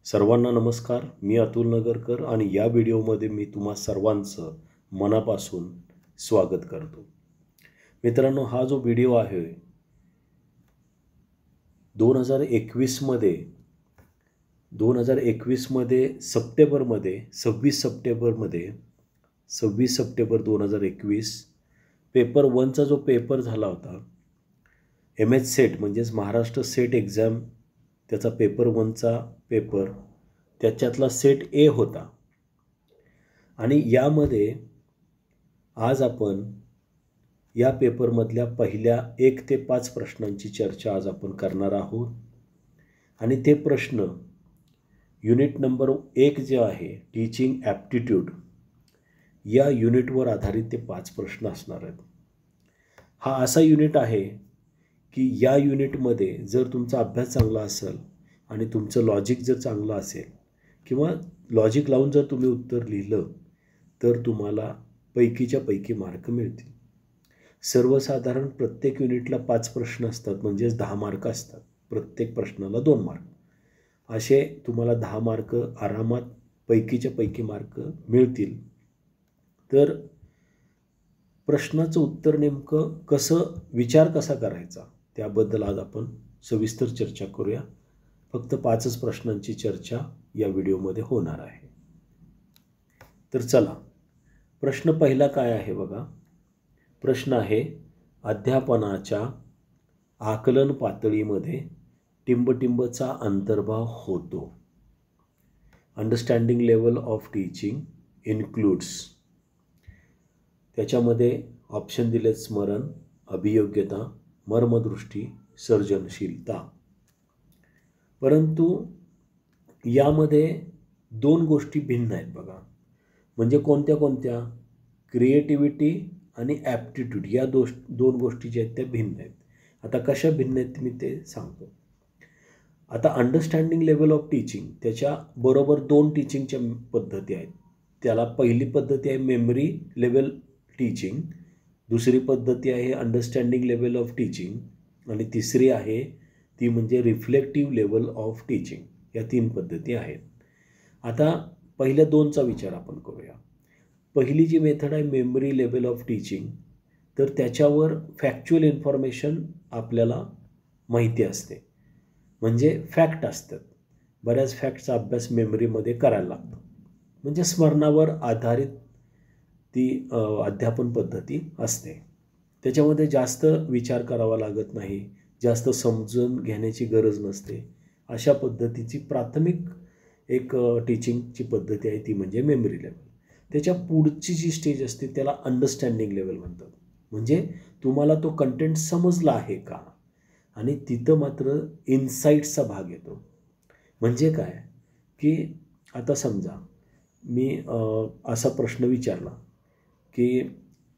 सर्वांना नमस्कार. मी अतुल नगरकर आणि या व्हिडिओमध्ये मी तुम्हा सर्वांचं मनापासून स्वागत करतो. मित्रांनो, हा जो व्हिडिओ आहे 2021मध्ये सप्टेंबरमध्ये 26 सप्टेंबर 2021 पेपर 1चा जो पेपर झाला होता, MH सेट म्हणजेच महाराष्ट्र सेट एक्झाम, त्याचा पेपर 1चा पेपर, त्याच्यातला सेट ए होता. आणि यामध्ये आज आपण या पेपरमधल्या पहिल्या 1 ते 5 प्रश्नांची चर्चा आज आपण करणार आहोत. आणि ते प्रश्न युनिट नंबर 1 जे आहे टीचिंग ॲप्टिट्यूड, या युनिटवर आधारित ते 5 प्रश्न असणार आहेत. हा असा युनिट आहे की या युनिटमध्ये जर तुमचा अभ्यास चांगला असेल आणि तुमचं लॉजिक जर चांगलं असेल किंवा लॉजिक लावून जर तुम्ही उत्तर लिहिलं तर तुम्हाला पैकीच्या पैकी मार्क मिळतील. सर्वसाधारण प्रत्येक युनिटला 5 प्रश्न असतात, म्हणजेच 10 मार्क असतात. प्रत्येक प्रश्नाला 2 मार्क, असे तुम्हाला 10 मार्क आरामात पैकीच्या पैकी मार्क मिळतील. तर प्रश्नाचं उत्तर नेमकं विचार कसा करायचा त्याबद्दल आज आपण सविस्तर चर्चा करूया. फक्त 5च प्रश्नांची चर्चा या व्हिडिओमध्ये होणार आहे. तर चला, प्रश्न पहिला काय आहे बघा. प्रश्न आहे, अध्यापनाच्या आकलन पातळीमध्ये टिंबटिंबचा अंतर्भाव होतो. Understanding level of teaching includes. त्याच्यामध्ये ऑप्शन दिलेत: स्मरण, अभियोग्यता, मर्मदृष्टी, सर्जनशीलता. परंतु यामध्ये 2 गोष्टी भिन्न आहेत बघा. म्हणजे कोणत्या? क्रिएटिव्हिटी आणि ॲप्टिट्यूड, या 2 गोष्टी ज्या आहेत त्या भिन्न आहेत. आता कशा भिन्न आहेत मी ते सांगतो. आता अंडरस्टँडिंग लेवल ऑफ टीचिंग, त्याच्याबरोबर 2 टीचिंगच्या पद्धती आहेत. त्याला पहिली पद्धती आहे मेमरी लेवल टीचिंग, दुसरी पद्धती आहे अंडरस्टँडिंग लेवल ऑफ टीचिंग, आणि तिसरी आहे ती म्हणजे रिफ्लेक्टिव्ह लेवल ऑफ टीचिंग. या 3 पद्धती आहेत. आता पहिल्या 2चा विचार आपण करूया. पहिली जी मेथड आहे मेमरी लेवल ऑफ टीचिंग, तर त्याच्यावर फॅक्च्युअल इन्फॉर्मेशन आपल्याला माहिती असते, म्हणजे फॅक्ट असतात. बऱ्याच फॅक्टचा अभ्यास मेमरीमध्ये करायला लागतो, म्हणजे स्मरणावर आधारित ती अध्यापन पद्धती असते. त्याच्यामध्ये जास्त विचार करावा लागत नाही, जास्त समजून घेण्याची गरज नसते. अशा पद्धतीची प्राथमिक एक टीचिंगची पद्धती आहे, ती म्हणजे मेमरी लेवल. त्याच्या पुढची जी स्टेज असते त्याला अंडरस्टँडिंग लेवल म्हणतात. म्हणजे तुम्हाला तो कंटेंट समजला आहे का, आणि तिथं मात्र इन्साईट्सचा भाग येतो. म्हणजे काय की आता समजा मी असा प्रश्न विचारला की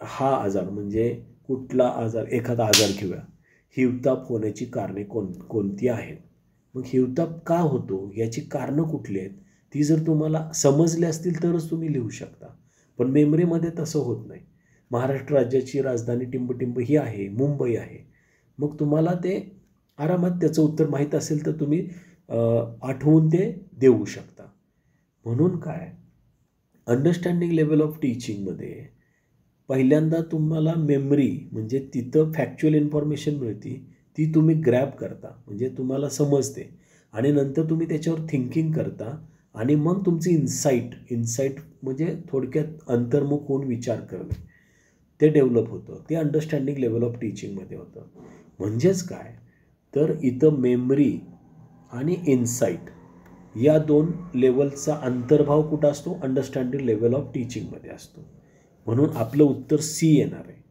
हा आजार म्हणजे कुठला आजार, एखादा आजार घेऊया, हिवताप होण्याची कारणे कोणती आहेत. मग हिवताप का होतो याची कारणं कुठली आहेत, ती जर तुम्हाला समजली असतील तरच तुम्ही लिहू शकता. पण मेमरीमध्ये तसं होत नाही. महाराष्ट्र राज्याची राजधानी टिंबटिंब ही आहे, मुंबई आहे. मग तुम्हाला ते आरामात त्याचं उत्तर माहीत असेल तर तुम्ही आठवून ते देऊ शकता. म्हणून काय, अंडरस्टँडिंग लेवल ऑफ टीचिंगमध्ये पहिल्यांदा तुम्हाला मेमरी म्हणजे तिथं फॅक्च्युअल इन्फॉर्मेशन मिळते, ती तुम्ही ग्रॅब करता, म्हणजे तुम्हाला समजते, आणि नंतर तुम्ही त्याच्यावर थिंकिंग करता, आणि मग तुमची इन्साईट म्हणजे थोडक्यात अंतर्मुख होऊन विचार करणे, ते डेव्हलप होतं. ते अंडरस्टँडिंग लेवल ऑफ टीचिंगमध्ये होतं. म्हणजेच काय, तर इथं मेमरी आणि इन्साईट या 2 लेवलचा अंतर्भाव कुठं असतो, अंडरस्टँडिंग लेवल ऑफ टीचिंगमध्ये असतो. म्हणून आपलं उत्तर सी येणार आहे.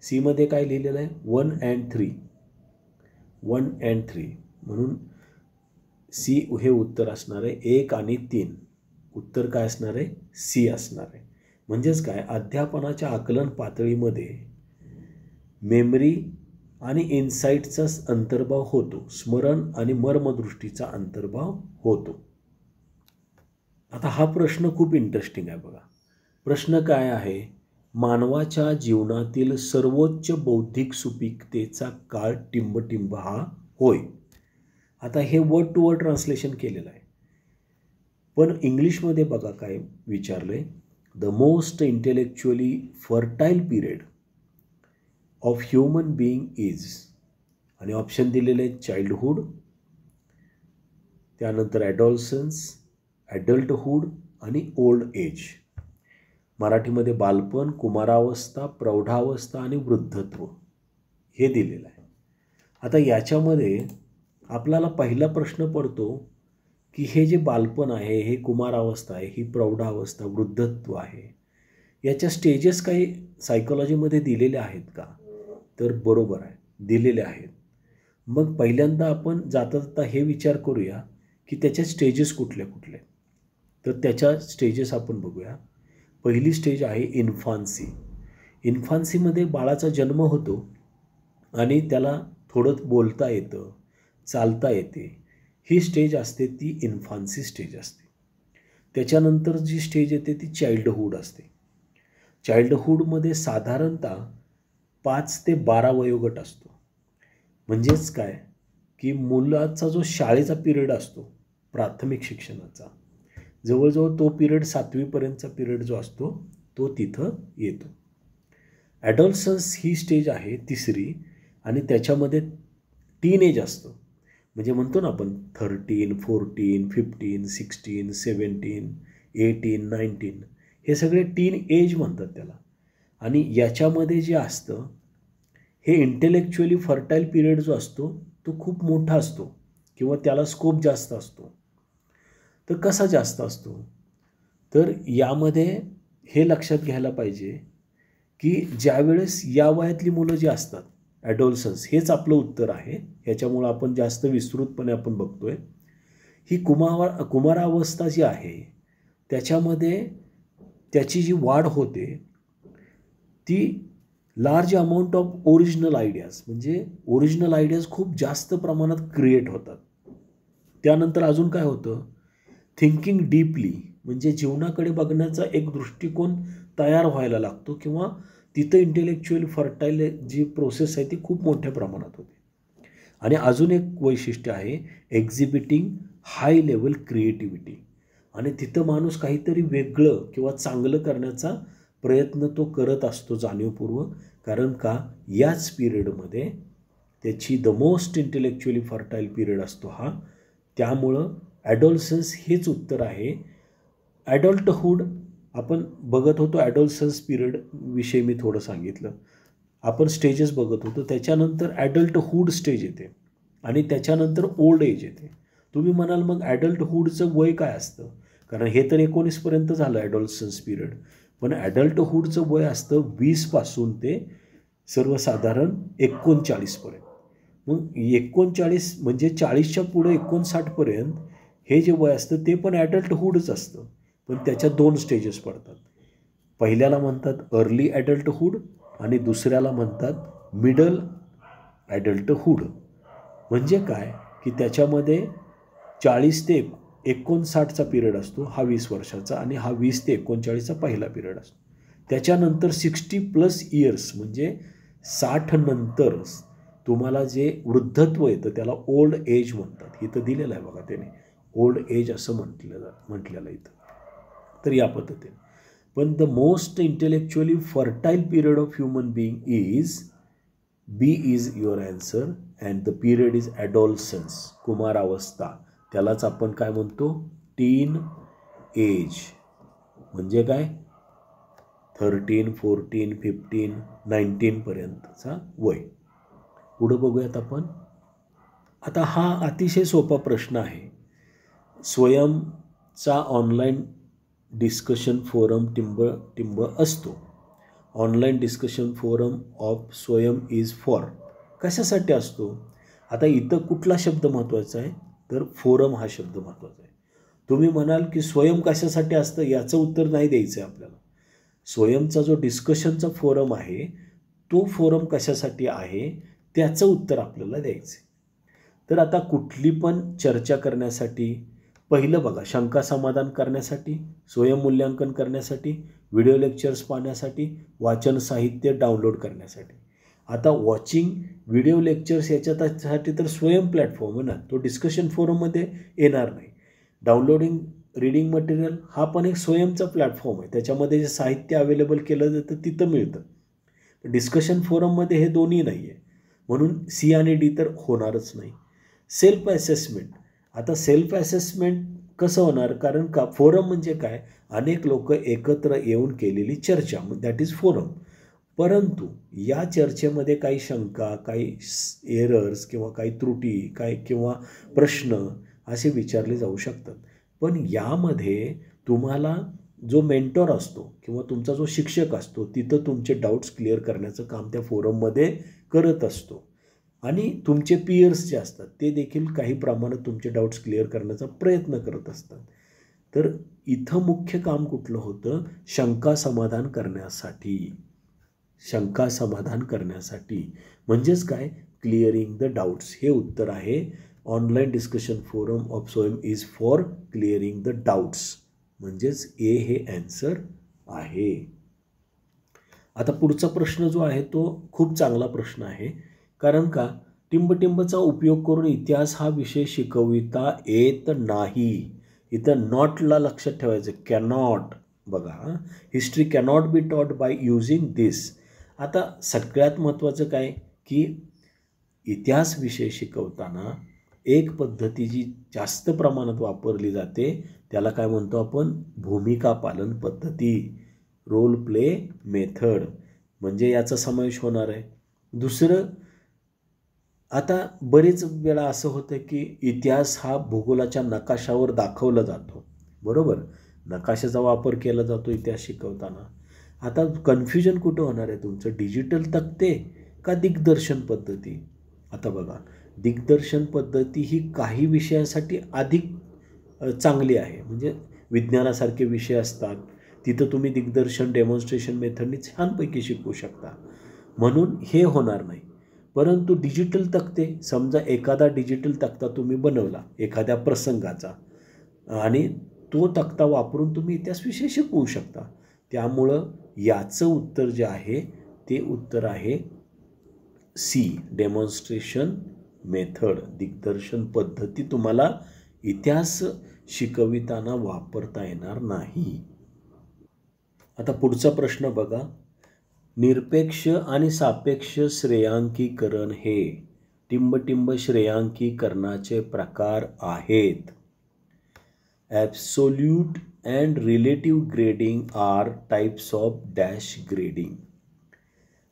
सीमध्ये काय लिहिलेलं आहे, 1 and 3. म्हणून सी हे उत्तर असणार आहे. 1 आणि 3 उत्तर काय असणार आहे, सी असणार आहे. म्हणजेच काय, अध्यापनाच्या आकलन पातळीमध्ये मेमरी आणि इन्साईटचाच अंतर्भाव होतो, स्मरण आणि मर्मदृष्टीचा अंतर्भाव होतो. आता हा प्रश्न खूप इंटरेस्टिंग आहे बघा. प्रश्न काय आहे, मानवाच्या जीवनातील सर्वोच्च बौद्धिक सुपीकतेचा काळ टिंबटिंब हा होय. आता हे वर्ड टू वर्ड ट्रान्सलेशन केलेलं आहे. पण इंग्लिशमध्ये बघा काय विचारलं आहे, the most intellectually fertile period of human being is, आणि ऑप्शन दिलेले आहेत चाइल्डहूड, त्यानंतर ॲडॉलसन्स, ॲडल्टहूड आणि ओल्ड एज. मराठीमध्ये बालपण, कुमारावस्था, प्रौढावस्था आणि वृद्धत्व हे दिलेलं आहे. आता याच्यामध्ये आपल्याला पहिला प्रश्न पडतो की हे जे बालपण आहे, हे कुमारावस्था आहे, ही प्रौढावस्था, वृद्धत्व आहे, याच्या स्टेजेस काही सायकोलॉजीमध्ये दिलेले आहेत का? तर बरोबर आहे, दिलेले आहेत. मग पहिल्यांदा आपण जाता जाता हे विचार करूया की त्याच्या स्टेजेस कुठले कुठले. तर त्याच्या स्टेजेस आपण बघूया. पहिली स्टेज आहे इन्फान्सी. इन्फान्सीमध्ये बाळाचा जन्म होतो आणि त्याला थोडं बोलता येतं, चालता येते. ही स्टेज असते ती इन्फान्सी स्टेज असते. त्याच्यानंतर जी स्टेज येते ती चाइल्डहूड असते. चाइल्डहूडमध्ये साधारणतः 5 ते 12 वयोगट असतो. म्हणजेच काय की मुलाचा जो शाळेचा पिरियड असतो, प्राथमिक शिक्षणाचा, जवळजवळ तो पिरियड 7वीपर्यंतचा पिरियड जो असतो तो तिथं येतो. ॲडॉलसन्स ही स्टेज आहे तिसरी, आणि त्याच्यामध्ये टीनेज असतं. म्हणजे म्हणतो ना आपण 13, 14, 15, 16, 17, 18, 19, हे सगळे टीन एज म्हणतात त्याला. आणि याच्यामध्ये जे असतं हे इंटेलेक्च्युअली फर्टाईल पिरियड जो असतो तो खूप मोठा असतो किंवा त्याला स्कोप जास्त असतो. तर कसा जास्त असतो? तर यामध्ये हे लक्षात घ्यायला पाहिजे की ज्यावेळेस या वयातली मुलं जी असतात, ॲडॉलसन्स हेच आपलं उत्तर आहे, ह्याच्यामुळं आपण जास्त विस्तृतपणे आपण बघतोय. ही कुमारावस्था जी आहे त्याच्यामध्ये त्याची जी वाढ होते ती large amount of original ideas, म्हणजे ओरिजिनल आयडियाज खूप जास्त प्रमाणात क्रिएट होतात. त्यानंतर अजून काय होतं, थिंकिंग डीपली, म्हणजे जीवनाकडे बघण्याचा एक दृष्टिकोन तयार व्हायला लागतो किंवा तिथं इंटेलेक्च्युअली फर्टाईल जी प्रोसेस आहे ती खूप मोठ्या प्रमाणात होते. आणि अजून एक वैशिष्ट्य आहे एक्झिबिटिंग हाय लेवल क्रिएटिव्हिटी, आणि तिथं माणूस काहीतरी वेगळं किंवा चांगलं करण्याचा प्रयत्न तो करत असतो जाणीवपूर्वक. कारण का याच पिरियडमध्ये त्याची the most intellectually fertile period असतो हा. त्यामुळं ॲडॉलसन्स हेच उत्तर आहे. ॲडल्टहूड आपण बघत होतो, ॲडॉलसन्स पिरियड विषयी मी थोडं सांगितलं, आपण स्टेजेस बघत होतो. त्याच्यानंतर ॲडल्टहूड स्टेज येते आणि त्याच्यानंतर ओल्ड एज येते. तुम्ही म्हणाल मग ॲडल्टहूडचं वय काय असतं? कारण हे तर 19पर्यंत झालं ॲडॉलसन्स पिरियड, पण ॲडल्टहूडचं वय असतं 20 ते सर्वसाधारण 39पर्यंत. मग 39 म्हणजे 40च्या पुढं 59पर्यंत हे जे वय असतं ते पण ॲडल्टहूडच असतं. पण त्याच्यात 2 स्टेजेस पडतात. पहिल्याला म्हणतात अर्ली ॲडल्टहूड आणि दुसऱ्याला म्हणतात मिडल ॲडल्टहूड. म्हणजे काय की त्याच्यामध्ये 40 ते 59चा पिरियड असतो, हा 20 वर्षाचा, आणि हा 20 ते 39चा पहिला पिरियड असतो. त्याच्यानंतर 60+ इयर्स म्हणजे 60 नंतर तुम्हाला जे वृद्धत्व येतं त्याला ओल्ड एज म्हणतात. इथं दिलेलं आहे बघा त्याने, ओल्ड एज असं म्हटलेलं इथं. तर या पद्धतीने. पण the most intellectually fertile period of human being is, B is your answer, and the period is adolescence, कुमारावस्था. त्यालाच आपण काय म्हणतो, टीन एज. म्हणजे काय 13, 14, 15, 19पर्यंतचा वय. पुढं बघूयात आपण. आता हा अतिशय सोपा प्रश्न आहे. स्वयंचा ऑनलाईन डिस्कशन फोरम टिंब असतो. ऑनलाईन डिस्कशन फोरम ऑफ स्वयं इज फॉर कशासाठी असतो? आता इथं कुठला शब्द महत्त्वाचा आहे? तर फोरम हा शब्द महत्त्वाचा आहे. तुम्ही म्हणाल की स्वयं कशासाठी असतं, याचं उत्तर नाही द्यायचं आहे आपल्याला. स्वयंचा जो डिस्कशनचा फोरम आहे तो फोरम कशासाठी आहे त्याचं उत्तर आपल्याला द्यायचं आहे. तर आता कुठली पण चर्चा करण्यासाठी पहिलं बघा, शंका समाधान करण्यासाठी, स्वयंमूल्यांकन करण्यासाठी, व्हिडिओ लेक्चर्स पाहण्यासाठी, वाचन साहित्य डाउनलोड करण्यासाठी. आता वॉचिंग व्हिडिओ लेक्चर्स याच्यासाठी तर स्वयं प्लॅटफॉर्म आहे ना, तो डिस्कशन फोरममध्ये येणार नाही. डाउनलोडिंग रीडिंग मटेरियल हा पण एक स्वयंचा प्लॅटफॉर्म आहे. त्याच्यामध्ये जे साहित्य अवेलेबल केलं जातं तिथं मिळतं. डिस्कशन फोरममध्ये हे दोन्ही नाही आहे, म्हणून सी आणि डी तर होणारच नाही. Self assessment. आता सेल्फ असेसमेंट कसं होणार, कारण का फोरम म्हणजे काय, अनेक लोक एकत्र येऊन केलेली चर्चा, दॅट इज फोरम. परंतु या चर्चेमध्ये काही शंका, काही एरर्स किंवा काही त्रुटी किंवा प्रश्न असे विचारले जाऊ शकतात. पण यामध्ये तुम्हाला जो मेंटॉर असतो किंवा तुमचा जो शिक्षक असतो तिथं तुमचे डाऊट्स क्लिअर करण्याचं काम त्या फोरममध्ये करत असतो. आणि तुमचे पियर्स जे असतात ते देखील काही प्रमाणात तुमचे डाऊट्स क्लिअर करण्याचा प्रयत्न करत असतात. तर इथं मुख्य काम कुठलं होतं, शंका समाधान करण्यासाठी. म्हणजेच काय, क्लिअरिंग द डाऊट्स. हे उत्तर आहे. ऑनलाईन डिस्कशन फोरम ऑफ स्वयं is for clearing the doubts. म्हणजेच ए हे ॲन्सर आहे. आता पुढचा प्रश्न जो आहे तो खूप चांगला प्रश्न आहे. कारण का, टिंबटिंबचा उपयोग करून इतिहास हा विषय शिकविता येत नाही. इथं नॉटला लक्षात ठेवायचं, कॅनॉट. बघा, history cannot be taught by using दिस. आता सगळ्यात महत्त्वाचं काय की इतिहास विषय शिकवताना एक पद्धती जी जास्त प्रमाणात वापरली जाते त्याला काय म्हणतो आपण, भूमिका पालन पद्धती, रोल प्ले मेथड. म्हणजे याचा समावेश होणार आहे. दुसरं, आता बरेच वेळा असं होतं की इतिहास हा भूगोलाच्या नकाशावर दाखवला जातो, बरोबर, नकाशाचा वापर केला जातो इतिहास शिकवताना. आता कन्फ्युजन कुठं होणार आहे तुमचं, डिजिटल तक्ते का दिग्दर्शन पद्धती. आता बघा, दिग्दर्शन पद्धती ही काही विषयांसाठी अधिक चांगली आहे. म्हणजे विज्ञानासारखे विषय असतात तिथं तुम्ही दिग्दर्शन डेमॉन्स्ट्रेशन मेथडनी छानपैकी शिकवू शकता, म्हणून हे होणार नाही. परंतु डिजिटल तक्ते, समजा एखादा डिजिटल तक्ता तुम्ही बनवला एखाद्या प्रसंगाचा आणि तो तक्ता वापरून तुम्ही इतिहास विषय शिकवू शकता. त्यामुळं याचं उत्तर जे आहे ते उत्तर आहे सी, डेमॉन्स्ट्रेशन मेथड. दिग्दर्शन पद्धती तुम्हाला इतिहास शिकविताना वापरता येणार नाही. आता पुढचा प्रश्न बघा, निरपेक्ष आणि सापेक्ष श्रेयांकीकरण हे टिंबटिंब श्रेयांकीकरणाचे प्रकार आहेत. Absolute and relative grading are types of dash grading.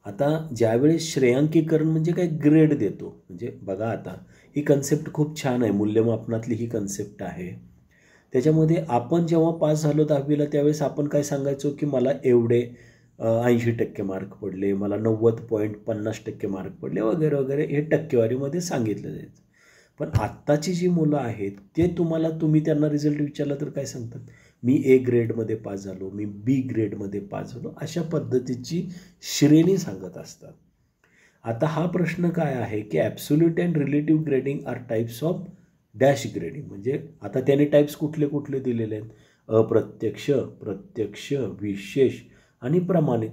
आता ज्यावेळेस श्रेयांकीकरण म्हणजे काय, ग्रेड देतो. म्हणजे बघा, आता ही कन्सेप्ट खूप छान आहे, मूल्यमापनातली ही कन्सेप्ट आहे. त्याच्यामध्ये आपण जेव्हा पास झालो 10वीला त्यावेळेस आपण काय सांगायचो की मला एवढे 80% मार्क पडले, मला 90.50% मार्क पडले वगैरे वगैरे, हे टक्केवारीमध्ये सांगितलं जायचं. पण आत्ताची जी मुलं आहेत ते तुम्ही त्यांना रिझल्ट विचारला तर काय सांगतात, मी ए ग्रेडमध्ये पास झालो, मी बी ग्रेडमध्ये पास झालो, अशा पद्धतीची श्रेणी सांगत असतात. आता हा प्रश्न काय आहे की absolute and relative grading are types of dash grading. म्हणजे आता त्याने टाईप्स कुठले कुठले दिलेले आहेत, अप्रत्यक्ष, प्रत्यक्ष, विशेष आणि प्रमाणित,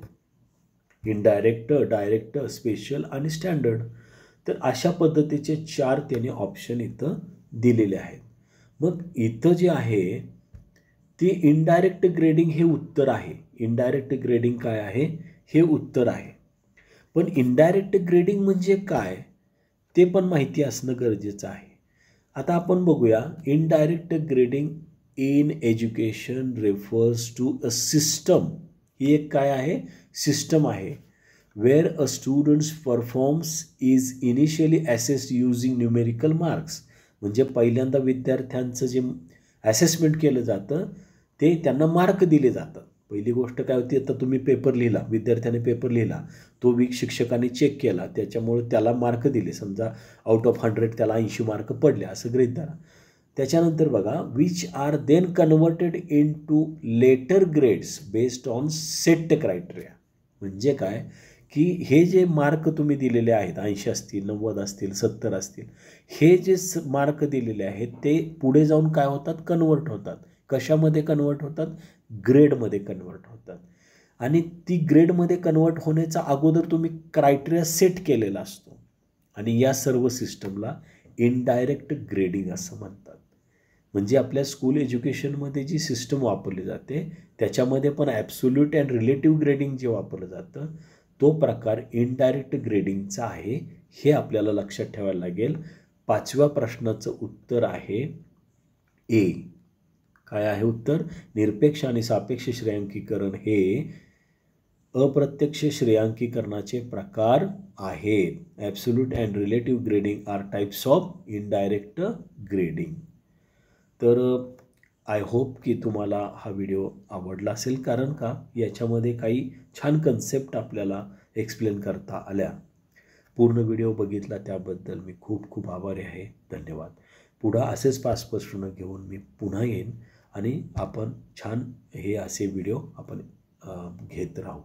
इनडायरेक्ट, डायरेक्ट, स्पेशल आणि स्टँडर्ड. तर अशा पद्धतीचे 4 त्याने ऑप्शन इथं दिलेले आहेत. मग इथं जे आहे ते इनडायरेक्ट ग्रेडिंग हे उत्तर आहे. इनडायरेक्ट ग्रेडिंग काय आहे, हे उत्तर आहे. पण इनडायरेक्ट ग्रेडिंग म्हणजे काय ते पण माहिती असणं गरजेचं आहे. आता आपण बघूया, indirect grading in education refers to a system. ही एक काय आहे, सिस्टम आहे. Where a students performs is initially assessed using numerical marks. म्हणजे पहिल्यांदा विद्यार्थ्यांचं जे असेसमेंट केलं जातं ते त्यांना मार्क दिले जातात. पहिली गोष्ट काय होती, आता तुम्ही पेपर लिहिला, विद्यार्थ्याने पेपर लिहिला, तो शिक्षकांनी चेक केला, त्याच्यामुळे त्याला मार्क दिले. समजा आउट ऑफ 100 त्याला 80 मार्क पडले असं गृहीत धरा. त्याच्यानंतर बघा, which are then converted into letter grades based on set criteria. म्हणजे काय की हे जे मार्क तुम्ही दिलेले आहेत, 80 असतील, 90 असतील, 70 असतील, हे जे मार्क दिलेले आहेत ते पुढे जाऊन काय होतात, कन्वर्ट होतात. कशामध्ये कन्वर्ट होतात, ग्रेडमध्ये कन्वर्ट होतात. आणि ती ग्रेडमध्ये कन्वर्ट होण्याचा अगोदर तुम्ही क्रायटेरिया सेट केलेला असतो. आणि या सर्व सिस्टमला इनडायरेक्ट ग्रेडिंग असं म्हणतात. म्हणजे आपल्या स्कूल एज्युकेशनमध्ये जी सिस्टम वापरली जाते त्याच्यामध्ये पण ॲब्सोल्यूट अँड रिलेटिव्ह ग्रेडिंग जे वापरलं जातं तो प्रकार इनडायरेक्ट ग्रेडिंगचा आहे, हे आपल्याला लक्षात ठेवायला लागेल. 5व्या प्रश्नाचं उत्तर आहे ए. काय आहे उत्तर? निरपेक्ष आणि सापेक्ष श्रेयांकीकरण हे अप्रत्यक्ष श्रेयांकीकरणाचे प्रकार आहेत. Absolute and relative grading are types of indirect grading. तर आय होप की तुम्हाला हा व्हिडिओ आवडला असेल, कारण का याच्यामध्ये काही छान कन्सेप्ट आपल्याला एक्सप्लेन करता आल्या. पूर्ण व्हिडिओ बघितला त्याबद्दल मी खूप खूप आभारी आहे. धन्यवाद. पुढं असेच 5 प्रश्न घेऊन मी पुन्हा येईन आणि आपण छान हे असे व्हिडिओ आपण घेत राहू.